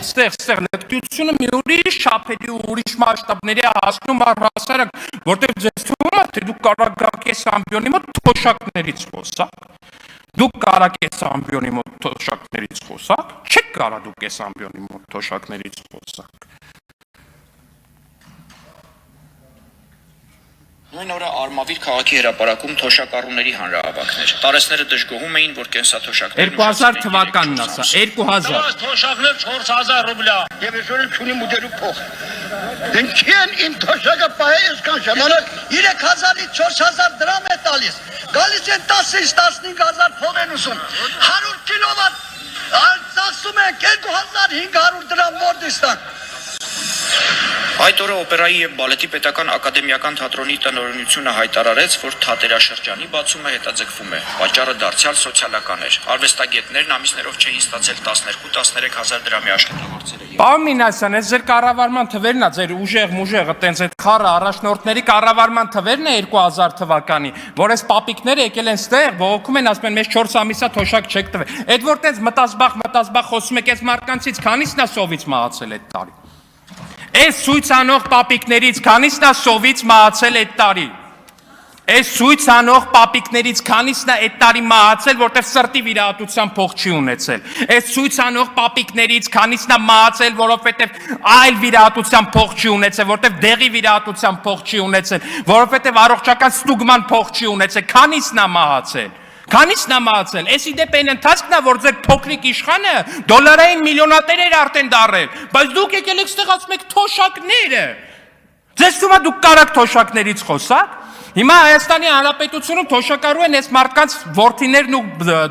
ստեղ լկտությունը մի ուրիշ չափերի ու ուրիշ մասշտաբների հասնում առհասարակ, որտեղ ձեզ թվում է, թե դուք կարող գաք այս ամբիոնի մոտ թոշակներից խոսակ, դուք կարող եք ամբիոնի մոտ թոշակներից խոսակ, չեք կարող դուք այս ամբիոնի մոտ թոշակներից խոսակ։ Նույն օրը Արմավիր քաղաքի հրապարակում թոշակառուների հանրահավաքներ։ Տարեցները դժգոհում էին, որ կենսաթոշակներն 2000 թվականն ասա, 2000 թոշակներ 4000 ռուբլա եւ այսօր չունի մուտելու փող։ Դենքեն իմ թոշակը պահե այսքան ժամանակ 3000-ից 4000 դրամ է տալիս։ Գալիս են 10-ից 15000 փող են ուսում։ 100 կիլովատ ծախսում են 2500 դրամ Մորդիստան։ Այդ օրը օպերայի եւ բալետի պետական ակադեմիական թատրոնի տնօրինությունը հայտարարեց, որ թատերաշրջանի բացումը հետաձգվում է։ Պատճառը դարձյալ սոցիալական էր։ Արվեստագետներն ամիսներով չէին ստացել 12-13 հազար դրամի աշխատավարձերը։ Պարոն Մինասյան, այս ձեր կառավարման թվերն է, ձեր ուժեղ տենց այդ խառը առաջնորդների կառավարման թվերն է 2000 թվականի, որ այս պապիկները եկել են ստեղ, բողոքում են, ասում են, մեզ 4 ամիսա թոշակ չեք տվել։ Այդ որ տենց մտածբախ խոսում եք այս մարկանցից, քանիսն է սովից մահացել այդ տարի։ Այս ցույց անող պապիկներից քանիսն է սովից մահացել այդ տարի։ Այս ցույց անող պապիկներից քանիսն է այդ տարի մահացել, որտեղ սրտի վիրահատության փող չի ունեցել։ Այս ցույց անող պապիկներից քանիսն է մահացել, որովհետև այլ վիրահատության փող չի ունեցել, որտեղ դեղի վիրահատության փող չի ունեցել, որովհետև առողջական ստուգման փող չի ունեցել, քանիսն է մահացել։ Քանիսն է մահացել։ Էսի դեպ այն ընթացքն է, որ ձեր փոքրիկ իշխանը դոլարային միլիոնատեր էր արդեն դարել, բայց դուք եկել եք ստեղ ասում եք թոշակները։ Ձեզ թվում է դուք կարաք թոշակներից խոսակ։ Հիմա Հայաստանի Հանրապետությունում թոշակառու են այս մարդկանց որդիներն ու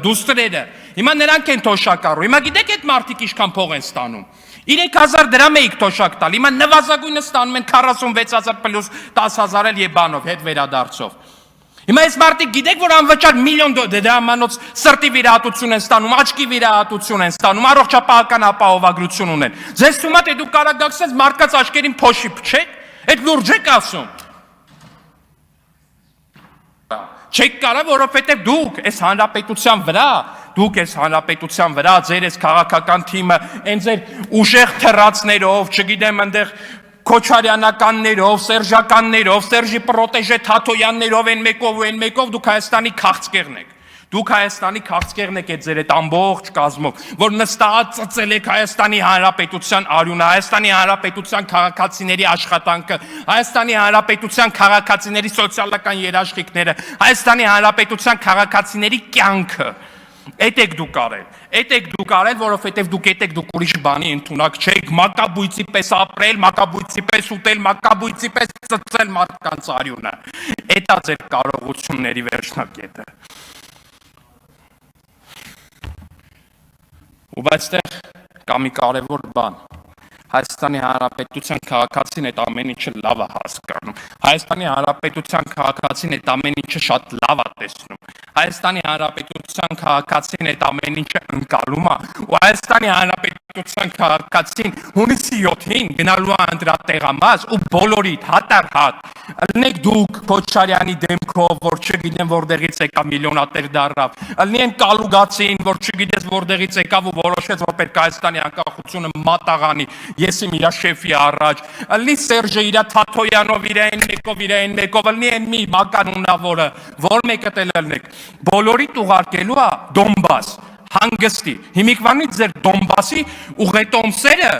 դուստրերը։ Հիմա նրանք են թոշակառու։ Հիմա գիտեք այդ մարդիկ ինչքան փող են ստանում։ 3000 դրամ էիք թոշակ տալ։ Հիմա նվազագույնը ստանում են 46000 պլյուս 10000 էլ եւ բանով հետ վերադարձով։ Հիմա այս մարդիկ գիտեք, որ անվճար միլիոն դրամանոց սրտի վիրահատություն են ստանում, աչքի վիրահատություն են ստանում, առողջապահական ապահովագրություն ունեն։ Ձեզ թվում է, թե դուք կարող եք ասես մարդկանց աչքերին փոշի փչեք, այդ լուրջ եք ասում։ Չեք կարող, որովհետև դուք այս հանրապետության վրա, ձեր այս քաղաքական թիմը, այն ձեր ուժեղ թռածներով, չգիտեմ, այնտեղ Քոչարյանականներով, Սերժականներով, Սերժի պրոտեժե Թաթոյաններով, այն մեկով դուք Հայաստանի քաղցկեղն եք։ Դուք Հայաստանի քաղցկեղն եք այդ ձեր այդ ամբողջ կազմով, որ նստած ծծել եք Հայաստանի Հանրապետության արյունը, Հայաստանի Հանրապետության քաղաքացիների աշխատանքը, Հայաստանի Հանրապետության քաղաքացիների սոցիալական երաշխիքները, Հայաստանի Հանրապետության քաղաքացիների կյանքը։ Էդ եք դուք արել, որովհետև դուք ուրիշ բանի ընդունակ չեք, մակաբույծի պես ապրել, մակաբույծի պես ուտել, մակաբույծի պես ծծել մարդկանց արյունը։ Էդ է ձեր կարողությունների վերջնակետը։ Ու բայց տեղ կա մի կարևոր բան։ Հայաստանի Հանրապետության քաղաքացին այդ ամեն ինչը լավ է հասկանում։ Հայաստանի Հանրապետության քաղաքացին այդ ամեն ինչը շատ լավ է տեսնում։ Հայաստանի Հանրապետության քաղաքացին այդ ամեն ինչը ընկալում է, ու Հայաստանի Հանրապետության քաղաքացին հունիսի 7-ին գնալու է անդրատեղամաս ու բոլորիդ հատար-հատ ըլնեք դուք Քոչարյանի դեմքով, որ չգիտեմ որտեղից եկա միլիոնատեր դառավ, ըլնի են Կալուգացին, որ չգիտես որտեղից եկավ ու որոշեց, որ պետք է Հայաստանի անկախությունը մատաղանի, ես իմ իր շեֆի առաջ, ըլնի Սերժը իր Թաթոյանով, իր այն մեկով, ըլնի են մի մականունավորը, որ մեկը տել ըլնեք, բոլորիդ ուղարկելու է Դոնբաս, հանգստի, հիմիկվանից ձեր Դոնբասի ուղետոմսերը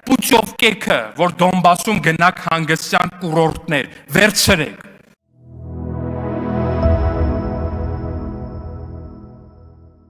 Պուչովկեքը, որ Դոնբասում գնաք հանգստյան կուրորտներ, վերցրեք,